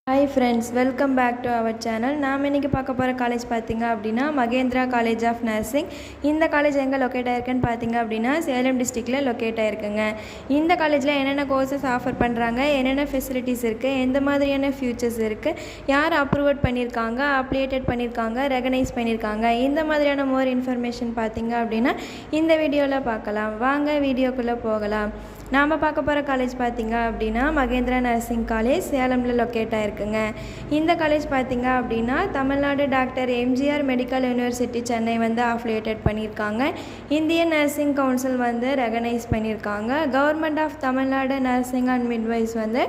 Hi friends, welcome back to our channel. நாம் இன்னைக்கு பார்க்க போற காலேஜ் பாத்தீங்க அப்படினா மகேந்திரா காலேஜ் ஆஃப் நர்சிங். இந்த காலேஜ் எங்க லொகேட் ஆயிருக்குன்னு பாத்தீங்க அப்படினா சேலம் டிஸ்ட்ரிக்ட்ல லொகேட் ஆயிருக்குங்க. இந்த காலேஜ்ல என்னென்ன கோர்சஸ் ஆஃபர் பண்றாங்க, என்னென்ன ஃபெசிலிட்டிஸ் இருக்கு, எந்த மாதிரியான ஃபியூச்சர்ஸ் இருக்கு, யார் அப்ரூவ் பண்ணிருக்காங்க, அப்ளிகேட் பண்ணிருக்காங்க, ரெகனைஸ் பண்ணிருக்காங்க, இந்த மாதிரியான மோர் இன்ஃபர்மேஷன் பாத்தீங்க அப்படினா இந்த வீடியோல பார்க்கலாம். வாங்க வீடியோக்குள்ள போகலாம். நாம பார்க்க போற காலேஜ் பாத்தீங்க அப்படினா மகேந்திரா நர்சிங் காலேஜ் சேலம்ல லொகேட் ஆயிருக்குங்க. இந்த காலேஜ் பாத்தீங்க அப்படினா Tamil Nadu doctor MGR medical university Chennai வந்து அஃபிலியேட்டட் பண்ணியிருக்காங்க. இந்தியன் நர்சிங் கவுன்சில் வந்து ரெகனைஸ் பண்ணியிருக்காங்க. Government of Tamil Nadu nursing and midwives வந்து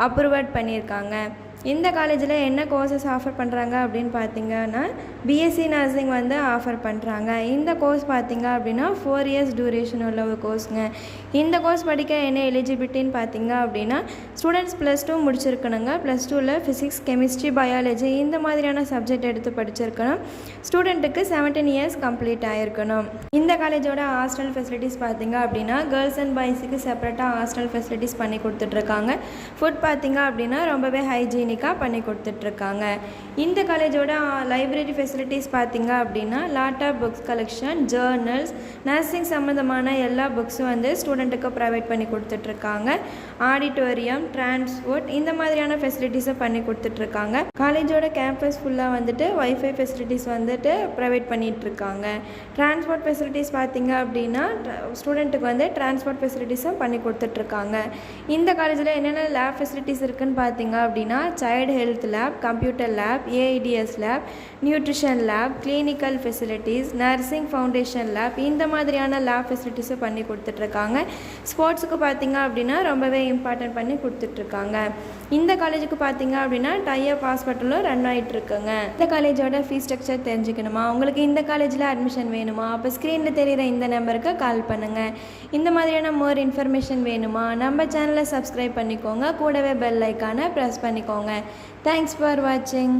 அப்ரூவ் பண்ணியிருக்காங்க. இந்த காலேஜில் என்ன கோர்சஸ் ஆஃபர் பண்ணுறாங்க அப்படின்னு பார்த்தீங்கன்னா பிஎஸ்சி நர்சிங் வந்து ஆஃபர் பண்ணுறாங்க. இந்த கோர்ஸ் பார்த்தீங்க அப்படின்னா 4 years டியூரேஷன் உள்ள ஒரு கோர்ஸுங்க. இந்த கோர்ஸ் படிக்க என்ன எலிஜிபிலிட்டின்னு பார்த்தீங்க அப்படின்னா ஸ்டூடெண்ட்ஸ் +2 முடிச்சிருக்கணுங்க. +2ல் ஃபிசிக்ஸ், கெமிஸ்ட்ரி, பயாலஜி இந்த மாதிரியான சப்ஜெக்ட் எடுத்து படிச்சிருக்கணும். ஸ்டூடெண்ட்டுக்கு 17 years கம்ப்ளீட் ஆகிருக்கணும். இந்த காலேஜோட ஹாஸ்டல் ஃபெசிலிட்டிஸ் பார்த்தீங்க அப்படின்னா கேர்ள்ஸ் அண்ட் பாய்ஸுக்கு செப்பரேட்டாக ஹாஸ்டல் ஃபெசிலிட்டிஸ் பண்ணி கொடுத்துட்ருக்காங்க. ஃபுட் பார்த்தீங்க அப்படின்னா ரொம்பவே ஹைஜீனிக் பண்ணி கொடுத்துட்ருக்காங்க. இந்த காலேஜோட லைப்ரரி ஃபெசிலிட்டிஸ் பார்த்தீங்க அப்படின்னா laptop, books collection, journals, nursing சம்மந்தமான எல்லா புக்ஸும் வந்து ஸ்டூடெண்ட்டுக்கு ப்ரொவைட் பண்ணி கொடுத்துட்ருக்காங்க. ஆடிட்டோரியம், டிரான்ஸ்போர்ட் இந்த மாதிரியான ஃபெசிலிட்டிஸை பண்ணி கொடுத்துட்ருக்காங்க. காலேஜோட கேம்பஸ் ஃபுல்லாக வந்துட்டு வைஃபை ஃபெசிலிட்டிஸ் வந்துட்டு ப்ரொவைட் பண்ணிகிட்ருக்காங்க. டிரான்ஸ்போர்ட் ஃபெசிலிட்டிஸ் பார்த்தீங்க அப்படின்னா ஸ்டூடெண்ட்டுக்கு வந்து டிரான்ஸ்போர்ட் ஃபெசிலிட்டிஸும் பண்ணி கொடுத்துட்ருக்காங்க. இந்த காலேஜில் என்னென்ன லேப் ஃபெசிலிட்டிஸ் இருக்குதுன்னு பார்த்தீங்க அப்படின்னா child health lab, computer lab, AIDS lab, nutrition lab, clinical facilities, nursing foundation lab இந்த மாதிரியான லேப் ஃபெசிலிட்டிஸை பண்ணி கொடுத்துட்ருக்காங்க. ஸ்போர்ட்ஸுக்கு பார்த்தீங்க அப்படின்னா ரொம்பவே இம்பார்ட்டன்ட் பண்ணி கொடுத்துட்ருக்காங்க. இந்த காலேஜுக்கு பார்த்தீங்க அப்படின்னா டைப் ஹாஸ்பிட்டலும் ரன் ஆகிட்டு இருக்குங்க. இந்த காலேஜோட ஃபீஸ் ஸ்ட்ரக்சர் தெரிஞ்சுக்கணுமா, உங்களுக்கு இந்த காலேஜில் அட்மிஷன் வேணுமா, அப்போ ஸ்க்ரீனில் தெரிகிற இந்த நம்பருக்கு கால் பண்ணுங்கள். இந்த மாதிரியான மோர் இன்ஃபர்மேஷன் வேணுமா, நம்ம சேனலை சப்ஸ்கிரைப் பண்ணிக்கோங்க, கூடவே பெல் ஐக்கானை ப்ரெஸ் பண்ணிக்கோங்க. Thanks for watching.